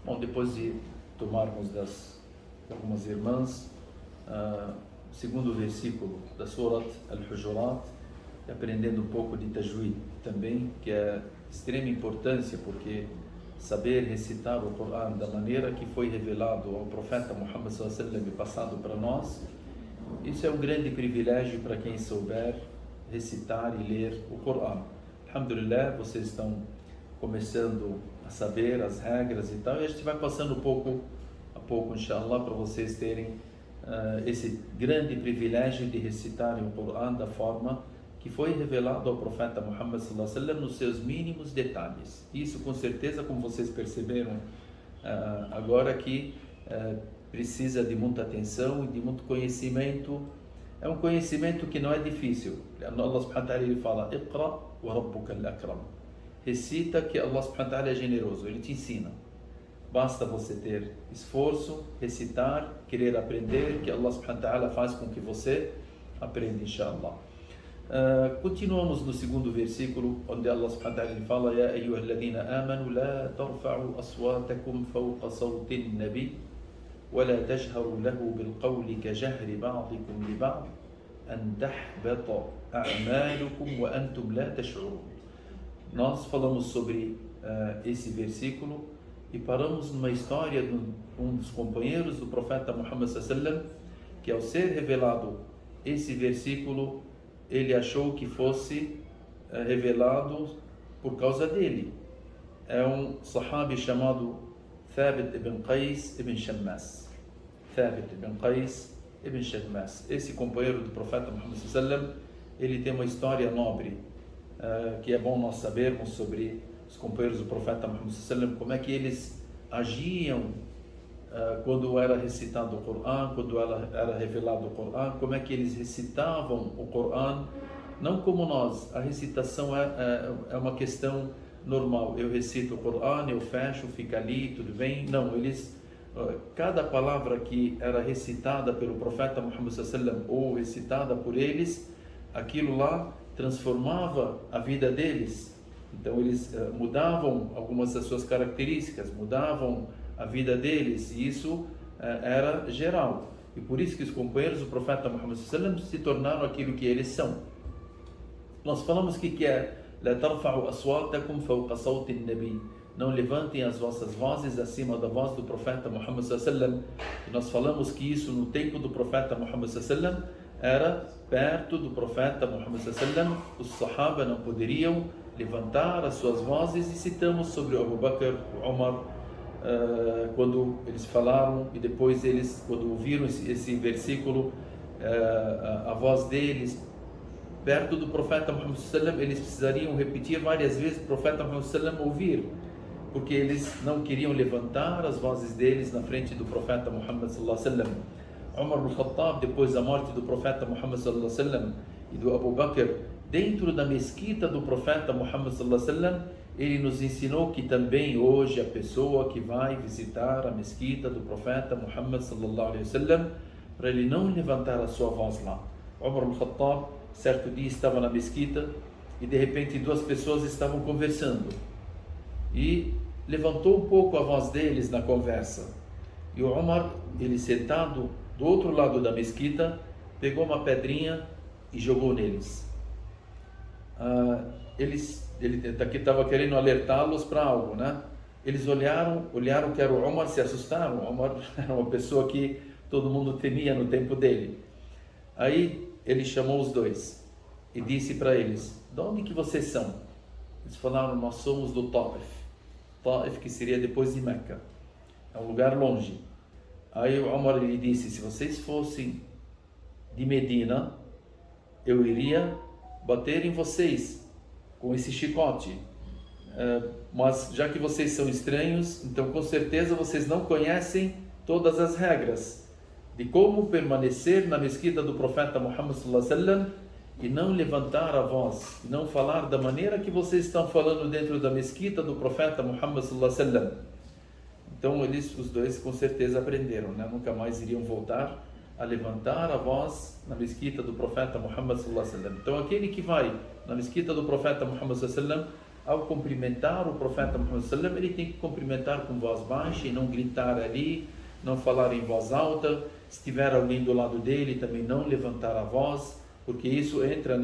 Bom, depois de tomarmos das algumas irmãs, o segundo versículo da Surat Al-Hujurat, e aprendendo um pouco de Tajweed também, que é de extrema importância, porque saber recitar o Coran da maneira que foi revelado ao profeta Muhammad sallallahu alaihi wasallam e passado para nós, isso é um grande privilégio para quem souber recitar e ler o Coran. Alhamdulillah, vocês estão começando a saber as regras e tal, e a gente vai passando pouco a pouco, inshallah, para vocês terem esse grande privilégio de recitarem o Coran da forma que foi revelado ao profeta Muhammad sallallahu alaihi wasallam nos seus mínimos detalhes. Isso, com certeza, como vocês perceberam agora, que precisa de muita atenção e de muito conhecimento. É um conhecimento que não é difícil. Allah subhanahu wa ta'ala, ele fala: "Iqra wa rabbuka al-akram". Recita, que Allah subhanahu wa ta'ala é generoso, ele te ensina. Basta você ter esforço, recitar, querer aprender, que Allah subhanahu wa ta'ala faz com que você aprenda, inshallah. Continuamos no segundo versículo, onde Allah subhanahu wa ta'ala fala: "Ya ayyuhalladhina amanu la tarfa'u aswatakum fawqa sawti an-nabi wa la tajharu lahu bil qawli ka jahri ba'dikum li ba'd an tahbata a'malukum wa antum la tash'urun". Nós falamos sobre esse versículo e paramos numa história de um dos companheiros do profeta Muhammad sallallahu alaihi wasallam, que ao ser revelado esse versículo, ele achou que fosse revelado por causa dele. É um sahabi chamado Thabit ibn Qais ibn Shammas. Thabit ibn Qais ibn Shammas. Esse companheiro do profeta Muhammad sallallahu alaihi wasallam, ele tem uma história nobre, que é bom nós sabermos sobre os companheiros do profeta Muhammad sallallahu alaihi wasallam, como é que eles agiam quando era recitado o Coran, quando era revelado o Coran, como é que eles recitavam o Coran. Não como nós, a recitação é uma questão normal. Eu recito o Coran, eu fecho, fica ali, tudo bem. Não, cada palavra que era recitada pelo profeta Muhammad sallallahu alaihi wasallam ou recitada por eles, aquilo lá transformava a vida deles. Então eles mudavam algumas das suas características, mudavam a vida deles, e isso era geral. E por isso que os companheiros do profeta Muhammad sallallahu alaihi wasallam se tornaram aquilo que eles são. Nós falamos que é "La tarfa'u aswatakum fawqa sawti an-nabi", não levantem as vossas vozes acima da voz do profeta Muhammad sallallahu alaihi wasallam. E nós falamos que isso no tempo do profeta Muhammad sallallahu alaihi wasallam era perto do profeta Muhammad sallallahu alaihi wasallam. Os sahaba não poderiam levantar as suas vozes, e citamos sobre o Abu Bakr, o Umar, quando eles falaram, e depois eles, quando ouviram esse versículo, a voz deles perto do profeta Muhammad sallallahu alaihi wasallam, eles precisariam repetir várias vezes para o profeta Muhammad sallallahu alaihi wasallam ouvir, porque eles não queriam levantar as vozes deles na frente do profeta Muhammad sallallahu alaihi wasallam. Umar ibn Khattab, depois da morte do profeta Muhammad sallallahu alaihi wasallam e do Abu Bakr, dentro da mesquita do profeta Muhammad sallallahu alaihi wasallam, ele nos ensinou que também hoje a pessoa que vai visitar a mesquita do profeta Muhammad sallallahu alaihi wasallam, para ele não levantar a sua voz lá. Umar ibn Khattab, certo dia, estava na mesquita e de repente duas pessoas estavam conversando e levantou um pouco a voz deles na conversa. E o Umar, ele sentado do outro lado da mesquita, pegou uma pedrinha e jogou neles. Ele estava querendo alertá-los para algo, né? Eles olharam que era o Umar, se assustaram. O Umar era uma pessoa que todo mundo temia no tempo dele. Aí ele chamou os dois e disse para eles: "De onde que vocês são?" Eles falaram: "Nós somos do Taif". Taif, que seria depois de Meca, é um lugar longe. Aí o Umar lhe disse: "Se vocês fossem de Medina, eu iria bater em vocês com esse chicote, mas já que vocês são estranhos, então com certeza vocês não conhecem todas as regras de como permanecer na mesquita do profeta Muhammad sallallahu alaihi wasallam e não levantar a voz, e não falar da maneira que vocês estão falando dentro da mesquita do profeta Muhammad sallallahu alaihi wasallam." Então os dois com certeza aprenderam, né? Nunca mais iriam voltar a levantar a voz na mesquita do profeta Muhammad sallallahu alaihi wasallam. Então aquele que vai na mesquita do profeta Muhammad sallallahu alaihi wasallam, ao cumprimentar o profeta Muhammad sallam, ele tem que cumprimentar com voz baixa e não gritar ali, não falar em voz alta. Se tiver alguém do lado dele, também não levantar a voz, porque isso entra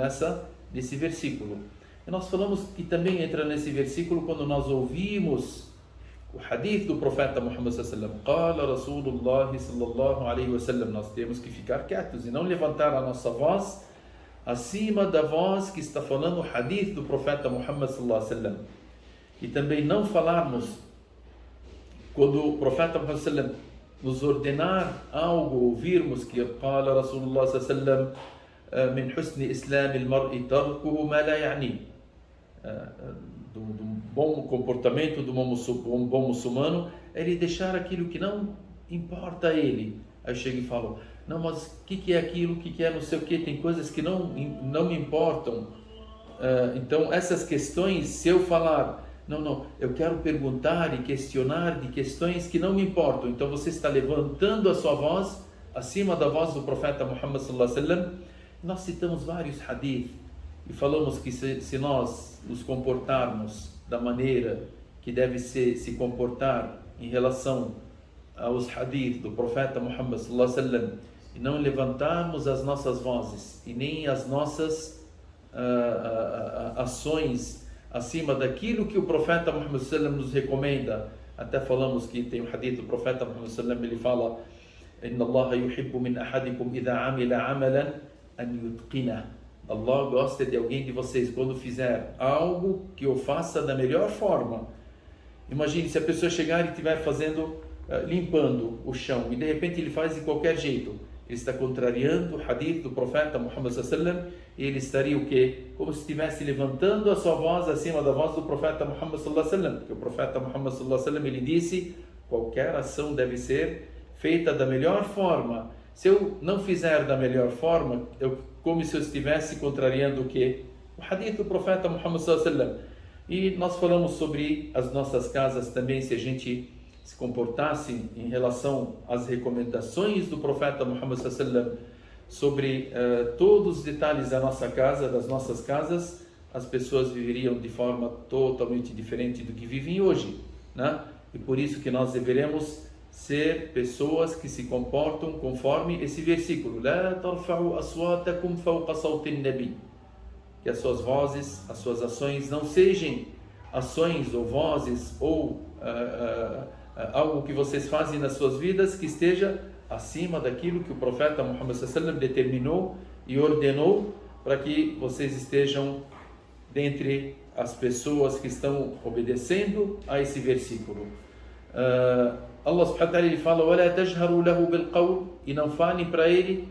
nesse versículo. E nós falamos que também entra nesse versículo quando nós ouvimos o hadith do profeta Muhammad sallam. Qala Rasulullah sallallahu alaihi wasallam. Nós temos que ficar quietos e não levantar a nossa voz acima da voz que está falando o hadith do profeta Muhammad sallallahu alaihi wasallam. E também não falarmos quando o profeta Muhammad sallam nos ordenar algo, ouvirmos que Qala Rasulullah sallallahu alaihi wasallam min husni islam al-mar'i tarkuhu ma la ya'ni. Do bom comportamento do bom muçulmano é ele deixar aquilo que não importa a ele. Aí chega e fala, não, mas o que é aquilo, o que é não sei o que, tem coisas que não me importam. Então essas questões, se eu falar, não, eu quero perguntar e questionar de questões que não me importam, então você está levantando a sua voz acima da voz do profeta Muhammad sallallahu alaihi wasallam. Nós citamos vários hadith e falamos que se nós nos comportarmos da maneira que deve se comportar em relação aos hadith do profeta Muhammad sallallahu alaihi wasallam, e não levantarmos as nossas vozes e nem as nossas ações acima daquilo que o profeta Muhammad sallallahu alaihi wasallam nos recomenda. Até falamos que tem um hadith do profeta Muhammad sallallahu alaihi wasallam, ele fala: Inna Allah yuhibbu min ahadikum idha amila amalan an yutqinah. Allah gosta de alguém de vocês quando fizer algo que o faça da melhor forma. Imagine se a pessoa chegar e estiver limpando o chão e de repente ele faz de qualquer jeito. Ele está contrariando o hadith do profeta Muhammad sallallahu alaihi wasallam, e ele estaria o quê? Como se estivesse levantando a sua voz acima da voz do profeta Muhammad sallallahu alaihi wasallam. Porque o profeta Muhammad sallallahu alaihi wasallam, ele disse: qualquer ação deve ser feita da melhor forma. Se eu não fizer da melhor forma, como se eu estivesse contrariando o quê? O hadith do profeta Muhammad sallallahu alaihi wasallam. E nós falamos sobre as nossas casas também, se a gente se comportasse em relação às recomendações do profeta Muhammad sallallahu alaihi wasallam sobre todos os detalhes da nossa casa, das nossas casas, as pessoas viveriam de forma totalmente diferente do que vivem hoje, né? E por isso que nós deveremos ser pessoas que se comportam conforme esse versículo: La tarfa'u aswatakum fawqa sawti an-nabi. Que as suas vozes, as suas ações não sejam ações ou vozes ou algo que vocês fazem nas suas vidas que esteja acima daquilo que o profeta Muhammad sallallahu alaihi wasallam determinou e ordenou, para que vocês estejam dentre as pessoas que estão obedecendo a esse versículo. Allah subhanahu wa ta'ala, ele fala: وَلَا تَجْهَرُوا لَهُ بِالْقَوْلِ. E não falem para ele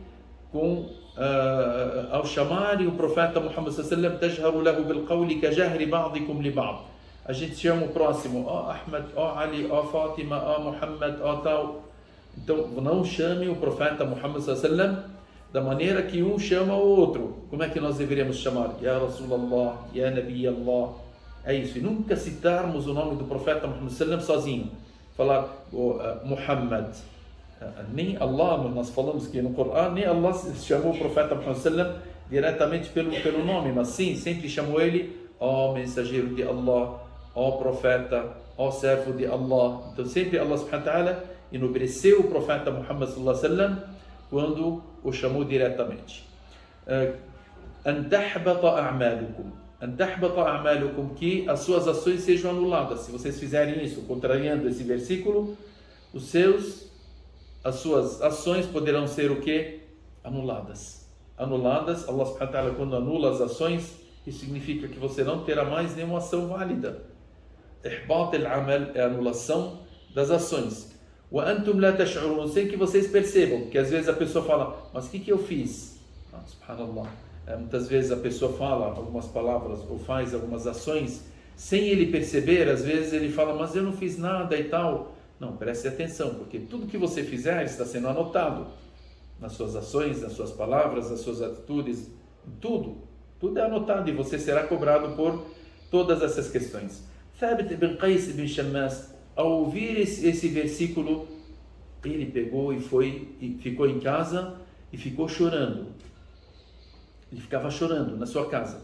ao chamarem o profeta Muhammad sallallahu alaihi wasallam, تَجْهَرُوا لَهُ بِالْقَوْلِ كَجَهْرِ بَعْضِكُمْ لِبَعْضٍ. A gente chama o próximo, Ahmed, Ali, Fátima, Muhammad, tal. Então não chame o profeta Muhammad sallallahu alaihi wasallam da maneira que um chama o outro. Como é que nós deveríamos chamar? Ya Rasulallah, Ya Nabi Allah. É isso. E nunca citarmos o nome do profeta Muhammad sallallahu alaihi wasallam sozinho. Falar Muhammad. Nem Allah, nós falamos que no Corão, nem Allah chamou o profeta Muhammad sallallahu alaihi wasallam diretamente pelo nome, mas sim, sempre chamou ele, mensageiro de Allah, profeta, servo de Allah. Então sempre Allah subhanahu wa ta'ala enobreceu o profeta Muhammad sallallahu alaihi wasallam quando o chamou diretamente. An tahbata a'malukum, que as suas ações sejam anuladas. Se vocês fizerem isso, contrariando esse versículo, as suas ações poderão ser o quê? Anuladas. Allah subhanahu wa ta'ala, quando anula as ações, isso significa que você não terá mais nenhuma ação válida. Ihbat al-amal é a anulação das ações. Wa antum la tash'urun, sem que vocês percebam, que às vezes a pessoa fala: mas o que eu fiz? Subhanallah. Muitas vezes a pessoa fala algumas palavras ou faz algumas ações sem ele perceber. Às vezes ele fala: mas eu não fiz nada e tal. Não, preste atenção, porque tudo que você fizer está sendo anotado nas suas ações, nas suas palavras, nas suas atitudes, tudo é anotado, e você será cobrado por todas essas questões. Thabit ibn Qais ibn Shammas, ao ouvir esse versículo, ele pegou e ficou em casa e ficou chorando. Ele ficava chorando na sua casa.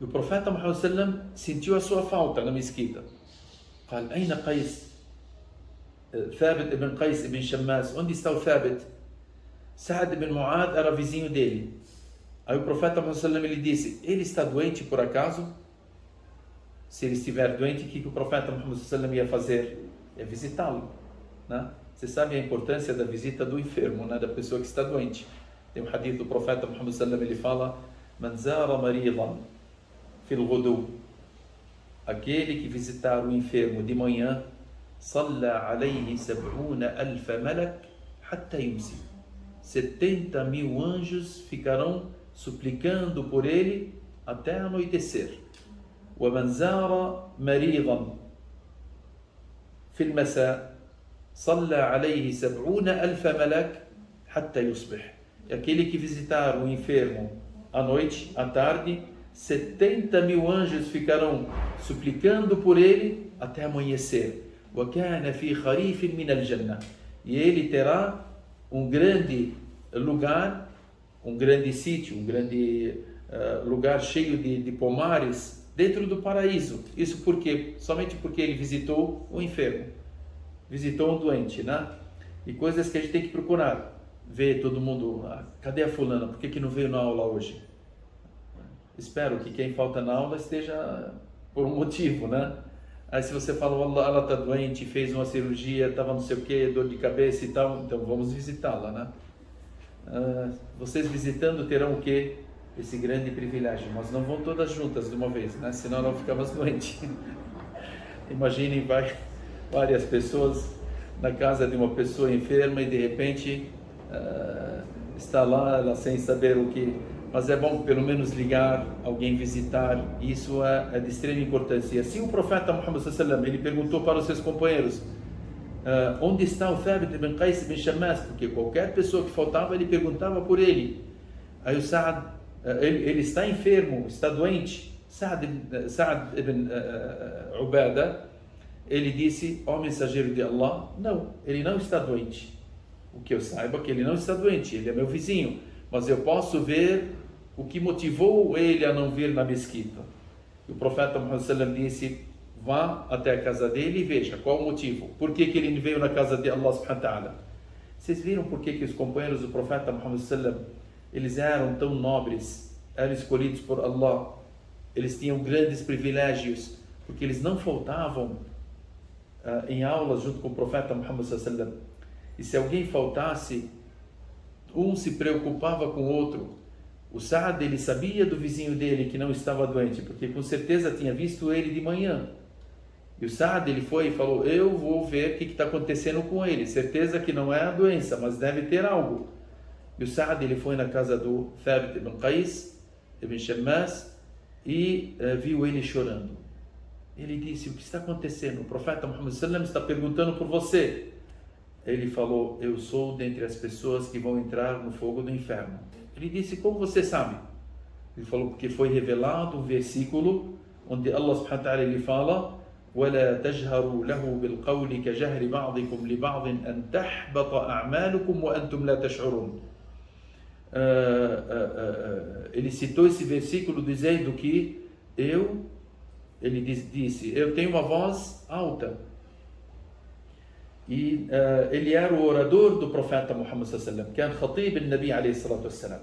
E o profeta Muhammad sallam sentiu a sua falta na mesquita. قال أين قيس ثابت ibn Qais ibn Shammas, onde está o Thabit? Sa'd ibn Mu'adh era vizinho dele. Aí o profeta Muhammad sallam ele disse, ele está doente por acaso? Se ele estiver doente, o que o profeta Muhammad sallam ia fazer? Ia visitá-lo, né? Você sabe a importância da visita do enfermo, né? Da pessoa que está doente. Tem um hadith do profeta Muhammad sallam, ele fala, man zara maridan fil ghudu, aquele que visitar o enfermo de manhã, salla alayhi 70,000 malak hatta yumsi, 70.000 anjos ficarão suplicando por ele até anoitecer. Wa man zara maridan fil masa, salla alayhi 70,000 malak hatta yusbih, aquele que visitar o enfermo à noite, à tarde, 70.000 anjos ficarão suplicando por ele até amanhecer. وَكَانَ فِي خَرِيفٍ مِنَ الْجَنَّةِ, e ele terá um grande lugar, um grande sítio, um grande lugar cheio de pomares dentro do paraíso. Isso por quê? Somente porque ele visitou o enfermo, visitou um doente, né? E coisas que a gente tem que procurar. Ver todo mundo, cadê a fulana? Por que não veio na aula hoje? Espero que quem falta na aula esteja por um motivo, né? Aí se você fala, ela está doente, fez uma cirurgia, estava não sei o que, dor de cabeça e tal, então vamos visitá-la, né? Vocês visitando terão o quê? Esse grande privilégio, mas não vão todas juntas de uma vez, né? Senão não ficamos doentes. Imaginem, várias pessoas na casa de uma pessoa enferma e de repente está lá, ela sem saber o que... Mas é bom pelo menos ligar, alguém visitar, isso é de extrema importância. E assim o profeta Muhammad sallallahu, ele perguntou para os seus companheiros, onde está o Thabit ibn Qais ibn Shammas? Porque qualquer pessoa que faltava, ele perguntava por ele. Aí o Sa'd, ele está enfermo, está doente. Sa'd ibn Ubadah, ele disse, ó mensageiro de Allah, não, ele não está doente. O que eu saiba é que ele não está doente, ele é meu vizinho, mas eu posso ver o que motivou ele a não vir na mesquita. E o profeta Muhammad sallam disse, vá até a casa dele e veja qual o motivo, por que ele veio na casa de Allah subhanahu wa ta'ala. Vocês viram por que os companheiros do profeta Muhammad sallam, eles eram tão nobres, eram escolhidos por Allah, eles tinham grandes privilégios, porque eles não faltavam em aulas junto com o profeta Muhammad sallam. E se alguém faltasse, um se preocupava com o outro. O Sa'd, ele sabia do vizinho dele que não estava doente, porque com certeza tinha visto ele de manhã. E o Sa'd, ele foi e falou, eu vou ver o que está acontecendo com ele. Certeza que não é a doença, mas deve ter algo. E o Sa'd, ele foi na casa do Thabit ibn Qais ibn Shammas e viu ele chorando. Ele disse, o que está acontecendo? O profeta Muhammad sallam está perguntando por você. Ele falou, eu sou dentre as pessoas que vão entrar no fogo do inferno. Ele disse, como você sabe? Ele falou, porque foi revelado um versículo onde Allah subhanahu wa ta'ala ele fala, وَلَا تَجْهَرُوا لَهُ بِالْقَوْلِ كَجَهْرِ بَعْضِكُمْ لِبَعْضٍ أَنْ تَحْبَطَ أَعْمَالُكُمْ وَأَنْتُمْ لَا تَشْعُرُونَ. Ele citou esse versículo dizendo que ele disse, eu tenho uma voz alta. E ele era o orador do profeta Muhammad sallallahu alaihi wasallam, كان خطيب النبي عليه الصلاة والسلام.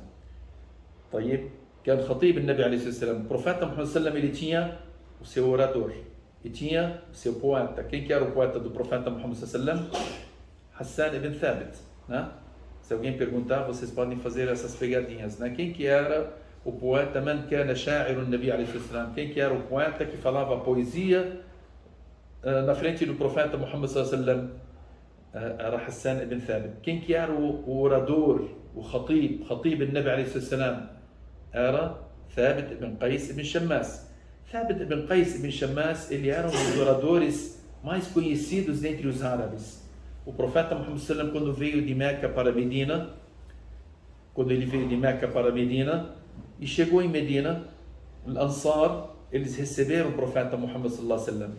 طيب, كان خطيب النبي عليه الصلاة والسلام. O profeta Muhammad sallallahu alaihi wasallam, ele tinha o seu orador e tinha o seu poeta. Quem que era o poeta do profeta Muhammad sallallahu alaihi wasallam? Hassan ibn Thabit, né? Se alguém perguntar, vocês podem fazer essas pegadinhas, né? Quem que era o poeta? Man kana sha'iru an-nabi alayhi wasallam. Quem que era o poeta que falava poesia na frente do profeta Muhammad sallallahu alaihi wasallam? Era Hassan ibn Thabit. Quem que era o orador, o khatib al-Nabi alayhi wasallam? Era Thabit ibn Qais ibn Shammas. Thabit ibn Qais ibn Shammas, ele era um dos oradores mais conhecidos entre os árabes. O profeta Muhammad sallallahu alaihi wasallam, quando veio de Meca para Medina, e chegou em Medina, os Ansar, eles receberam o profeta Muhammad sallallahu alaihi wasallam.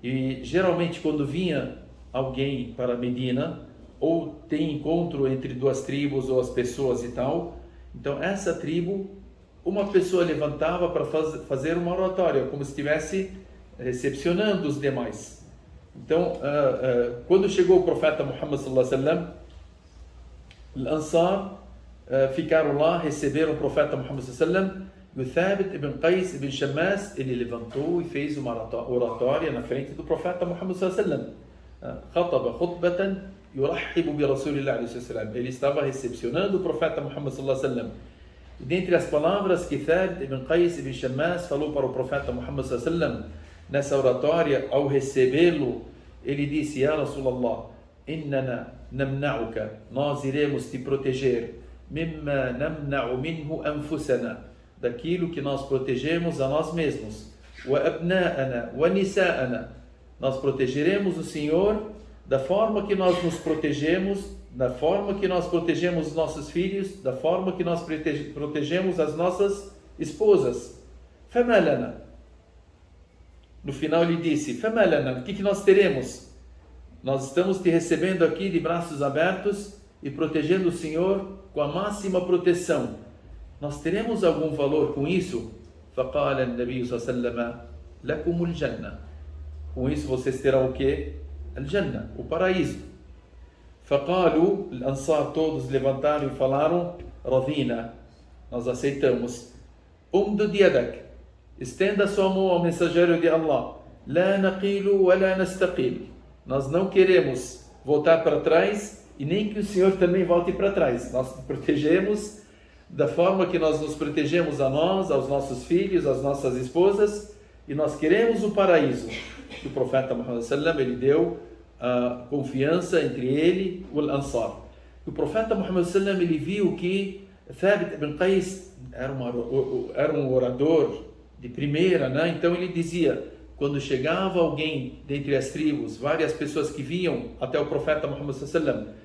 E geralmente quando vinha alguém para Medina, ou tem encontro entre duas tribos ou as pessoas e tal, então essa tribo uma pessoa levantava para fazer uma oratória, como se estivesse recepcionando os demais. Então, quando chegou o profeta Muhammad sallallahu alaihi wasallam, os Ansar ficaram lá, receberam o profeta Muhammad sallallahu alaihi wasallam, e o Thabit ibn Qais ibn Shammas, ele levantou e fez uma oratória na frente do profeta Muhammad sallallahu alaihi wasallam. خطب خطبة يرحب برسول الله عليه الصلاة والسلام. Ele estava recepcionando o profeta Muhammad sallallahu alaihi wasallam. E dentre as palavras que Thabit ibn Qais ibn Shammas falou para o profeta Muhammad sallallahu alaihi wasallam nessa oratória, ao recebê-lo, ele disse: Ya Rasulallah, innana namna'uka, nós iremos te proteger, mimma namna'u minhu anfusana, daquilo que nós protegemos a nós mesmos, wa abna'ana wa nisa'ana, nós protegeremos o Senhor da forma que nós nos protegemos, da forma que nós protegemos os nossos filhos, da forma que nós protegemos as nossas esposas. Fama lana. No final ele disse: Fama lana, o que nós teremos? Nós estamos te recebendo aqui de braços abertos e protegendo o Senhor com a máxima proteção. Nós teremos algum valor com isso? فقال النبي صلى الله عليه وسلم لكم الجنة. Com isso vocês terão o quê? Al-Jannah, o paraíso. فقالوا, os Ansar todos levantaram e falaram: Radina, nós aceitamos. Umdud yadak, estenda sua mão ao mensageiro de Allah. La naqilu wa la nastaqil, nós não queremos voltar para trás e nem que o Senhor também volte para trás. Nós nos protegemos da forma que nós nos protegemos a nós, aos nossos filhos, às nossas esposas, e nós queremos o paraíso. E o profeta Muhammad sallallahu alaihi wasallam, ele deu a confiança entre ele e o Ansar. O profeta Muhammad sallallahu alaihi wasallam, ele viu que Thabit ibn Qais era um orador de primeira, né? Então ele dizia, quando chegava alguém dentre as tribos, várias pessoas que vinham até o profeta Muhammad sallallahu alaihi wasallam,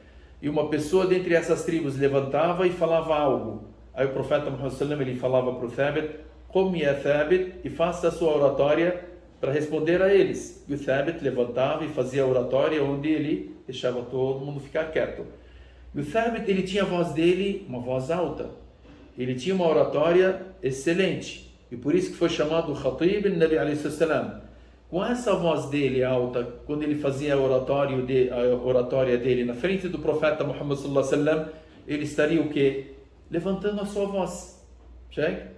e uma pessoa dentre essas tribos levantava e falava algo. Aí o profeta Muhammad sallallahu alaihi wasallam, ele falava para o Thabit: Qum ya Thabit, e faça a sua oratória para responder a eles. E o Thabit levantava e fazia a oratória, onde ele deixava todo mundo ficar quieto. E o Thabit, ele tinha a voz dele, uma voz alta. Ele tinha uma oratória excelente. E por isso que foi chamado Khatib al-Nabi alayhi salam. Com essa voz dele alta, quando ele fazia a oratória dele na frente do profeta Muhammad sallallahu alaihi wasallam, ele estaria o quê? Levantando a sua voz. Chega?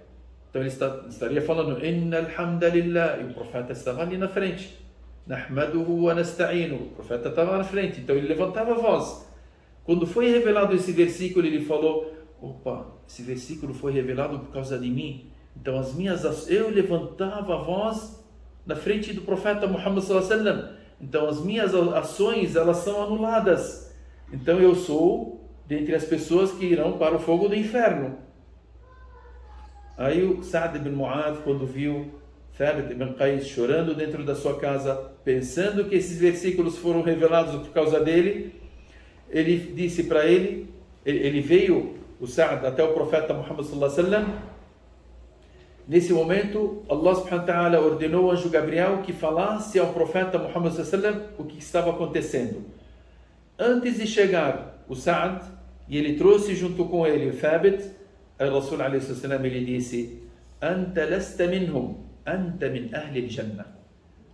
Então ele estaria falando: Inna alhamdulillah, e o profeta estava ali na frente. Nahmaduhu wa nasta'inu, o profeta estava na frente. Então ele levantava a voz. Quando foi revelado esse versículo, ele falou: opa, esse versículo foi revelado por causa de mim. Então eu levantava a voz na frente do profeta Muhammad sallallahu alaihi wasallam. Então as minhas ações, elas são anuladas. Então eu sou dentre as pessoas que irão para o fogo do inferno. Aí o Sa'd ibn Mu'adh, quando viu Thabit ibn Qais chorando dentro da sua casa, pensando que esses versículos foram revelados por causa dele, ele disse para ele veio, o Sa'd, até o profeta Muhammad sallallahu alaihi wasallam. Nesse momento, Allah subhanahu wa ta'ala ordenou o anjo Gabriel que falasse ao profeta Muhammad sallallahu alaihi wasallam o que estava acontecendo. Antes de chegar o Sa'd, e ele trouxe junto com ele o Thabit, o Rasul alaihi wasallam, ele disse: Anta lasta minhum, anta min ahli al-jannah.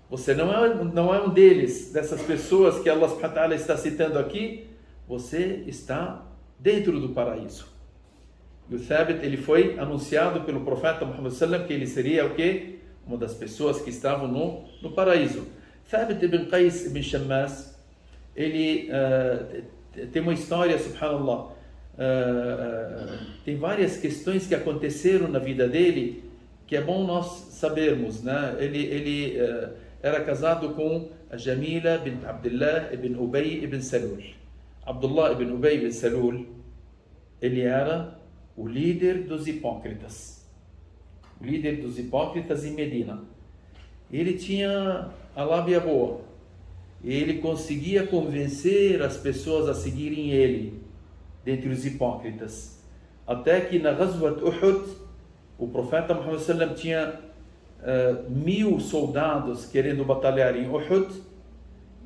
Você não é um deles, dessas pessoas que Allah subhanahu wa ta'ala está citando aqui, você está dentro do paraíso. E o Thabit, ele foi anunciado pelo profeta Muhammad sallallahu alaihi wasallam que ele seria o quê? Uma das pessoas que estavam no paraíso. Thabit ibn Qais ibn Shammas, ele tem uma história, subhanallah, tem várias questões que aconteceram na vida dele que é bom nós sabermos, né? Ele era casado com a Jamila bint Abdullah ibn Ubay ibn Salul. Abdullah ibn Ubay ibn Salul, ele era o líder dos hipócritas. O líder dos hipócritas em Medina. Ele tinha a lábia boa. Ele conseguia convencer as pessoas a seguirem ele, dentre os hipócritas. Até que na Ghazwat Uhud, o profeta Muhammad sallallahu alaihi wasallam tinha 1000 soldados querendo batalhar em Uhud,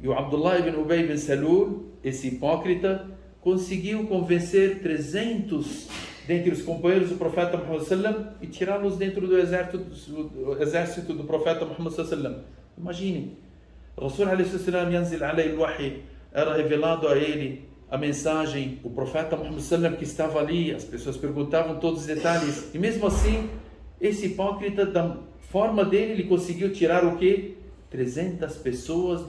e o Abdullah ibn Ubay ibn Salul, esse hipócrita, conseguiu convencer 300 dentre os companheiros do profeta Muhammad sallam e tirá-los dentro do exército do profeta Muhammad sallam. Imagine, Rasul alayhi salam yanzil alayhi al-wahy, era revelado a ele a mensagem, o profeta Muhammad sallam que estava ali, as pessoas perguntavam todos os detalhes, e mesmo assim, esse hipócrita, da forma dele, ele conseguiu tirar o quê? 300 pessoas,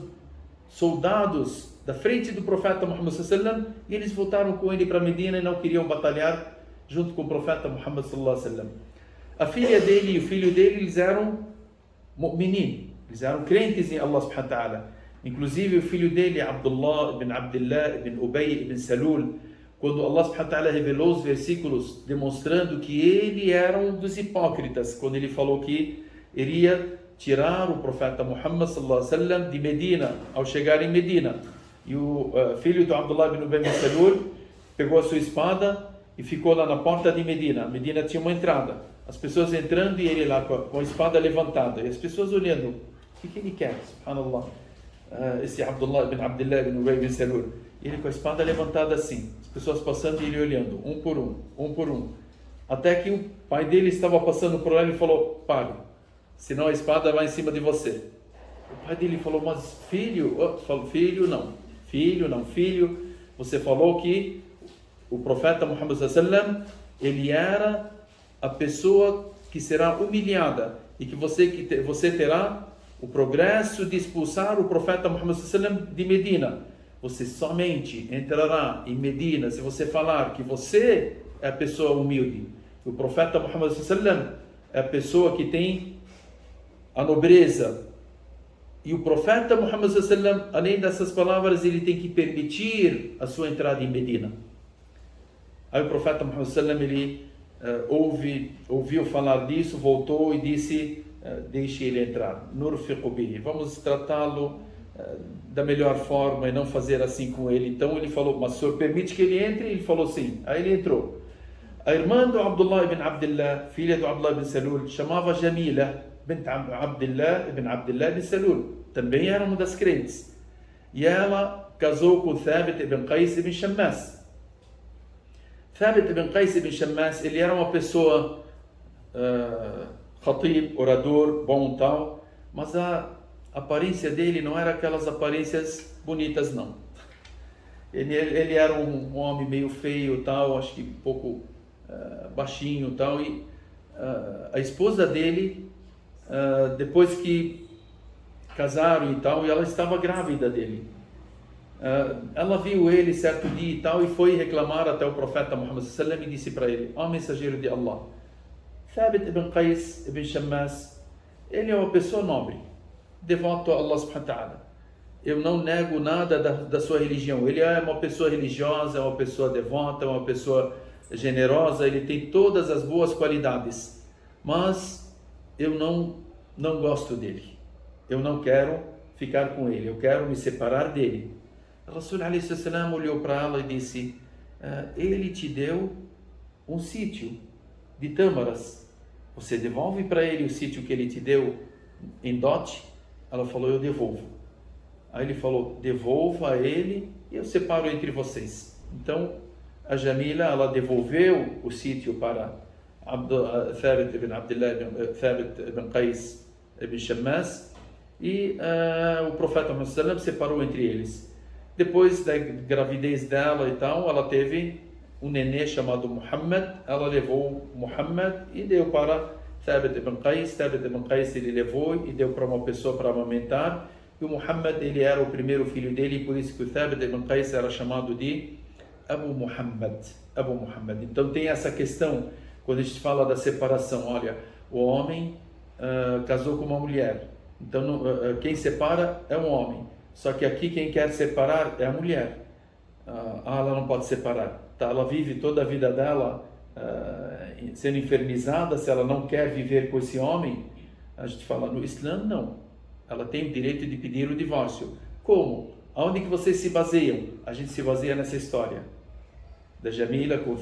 soldados, da frente do profeta Muhammad sallam, e eles voltaram com ele para Medina e não queriam batalhar junto com o profeta Muhammad sallam. A filha dele e o filho dele, eles eram mu'minin, eles eram crentes em Allah subhanahu wa ta'ala. Inclusive o filho dele, Abdullah ibn Abdullah ibn Ubay ibn Salul, quando Allah subhanahu wa ta'ala revelou os versículos demonstrando que ele era um dos hipócritas, quando ele falou que iria tirar o profeta Muhammad sallallahu alaihi wasallam de Medina, ao chegar em Medina. E o filho do Abdullah ibn Ubay ibn Salul pegou a sua espada e ficou lá na porta de Medina. Medina tinha uma entrada, as pessoas entrando e ele lá com a espada levantada, e as pessoas olhando, o que ele quer? Subhanallah. Esse Abdullah ibn Abdullah ibn Ubay ibn Salul, ele com a espada levantada assim, as pessoas passando e ele olhando, um por um, até que o pai dele estava passando por lá e ele falou, pare, senão a espada vai em cima de você. O pai dele falou, mas filho, filho, você falou que o profeta Muhammad sallam, ele era a pessoa que será humilhada e que você terá o progresso de expulsar o profeta Muhammad sallam de Medina. Você somente entrará em Medina se você falar que você é a pessoa humilde. O profeta Muhammad sallam é a pessoa que tem a nobreza. E o profeta Muhammad sallam, além dessas palavras, ele tem que permitir a sua entrada em Medina. Aí o profeta Muhammad sallam, ele ouviu falar disso, voltou e disse, deixe ele entrar, nurfiqu bihi, vamos tratá-lo da melhor forma e não fazer assim com ele. Então ele falou, mas o senhor permite que ele entre? Ele falou sim. Aí ele entrou. A irmã do Abdullah ibn Abdullah, filha do Abdullah ibn Salul, chamava Jamila bint Abdullah ibn Salul, também era uma das crentes, e ela casou com Thabit ibn Qais ibn Shammas. Thabit ibn Qais ibn Shammas, ele era uma pessoa khatib, orador, bom tal, mas a aparência dele não era aquelas aparências bonitas, não. Ele era um homem meio feio, tal, acho que um pouco baixinho, tal, e a esposa dele, depois que casaram e tal, e ela estava grávida dele. Ela viu ele certo dia e tal, e foi reclamar até o profeta Muhammad sallallahu alaihi wasallam e disse para ele, ó mensageiro de Allah, Thabit ibn Qais ibn Shammas, ele é uma pessoa nobre, devoto a Allah subhanahu wa ta'ala. Eu não nego nada da sua religião. Ele é uma pessoa religiosa, é uma pessoa devota, é uma pessoa generosa, ele tem todas as boas qualidades. Mas eu não gosto dele. Eu não quero ficar com ele, eu quero me separar dele. Rasul alayhi salam olhou para ela e disse, ele te deu um sítio de tâmaras. Você devolve para ele o sítio que ele te deu em dote? Ela falou, eu devolvo. Aí ele falou, devolva a ele e eu separo entre vocês. Então, a Jamila, ela devolveu o sítio para Thabit ibn Abdullah, Thabit ibn Qais ibn Shammas, e o profeta Muhammad sallallahu alaihi wasallam separou entre eles. Depois da gravidez dela e tal, ela teve um nenê chamado Muhammad, ela levou Muhammad e deu para Thabit ibn Qais. Thabit ibn Qais ele levou e deu para uma pessoa para amamentar, e o Muhammad ele era o primeiro filho dele, e por isso que o Thabit ibn Qais era chamado de Abu Muhammad. Então tem essa questão, quando a gente fala da separação, olha, o homem casou com uma mulher, então quem separa é um homem, só que aqui quem quer separar é a mulher. Ela não pode separar, tá? Ela vive toda a vida dela sendo infernizada, se ela não quer viver com esse homem. A gente fala, no Islã não, ela tem o direito de pedir o divórcio. Como? Aonde que vocês se baseiam? A gente se baseia nessa história da Jamila com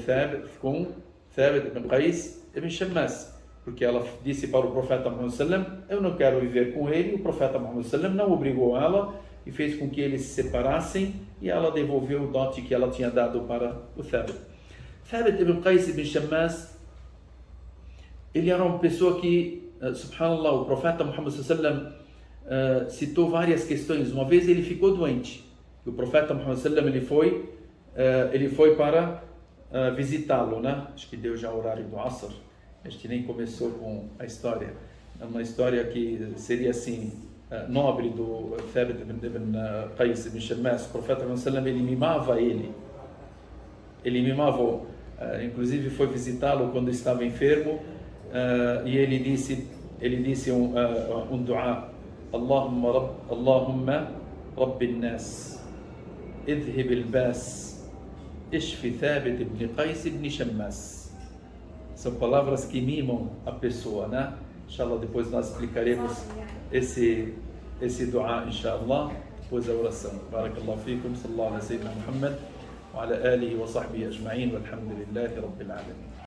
Thabit ibn Qais ibn Shammas, porque ela disse para o profeta Muhammad sallam, eu não quero viver com ele. O profeta Muhammad sallam não obrigou ela e fez com que eles se separassem, e ela devolveu o dote que ela tinha dado para o Thabit. Thabit ibn Qais ibn Shammas, ele era uma pessoa que, subhanallah, o profeta Muhammad sallallahu citou várias questões. Uma vez ele ficou doente. O profeta Muhammad sallallahu ele foi para visitá-lo, né? Acho que deu já o horário do Asr. A gente nem começou com a história. É uma história que seria assim, nobre do Thabit ibn Qais ibn Shammas. O profeta Muhammad sallallahu ele mimava ele. Ele mimava, inclusive foi visitá-lo quando estava enfermo, e ele disse um dua: Allahumma Rabbin Nas, idhhib al-bas, ishfi Thabit ibn Qais ibn Shammas. São palavras que mimam a pessoa, né? Inshallah, depois nós explicaremos esse dua, inshallah, depois da oração. Barakallahu fikum, sallallahu alaihi wa sallam, Muhammad. وعلى آله وصحبه أجمعين والحمد لله رب العالمين.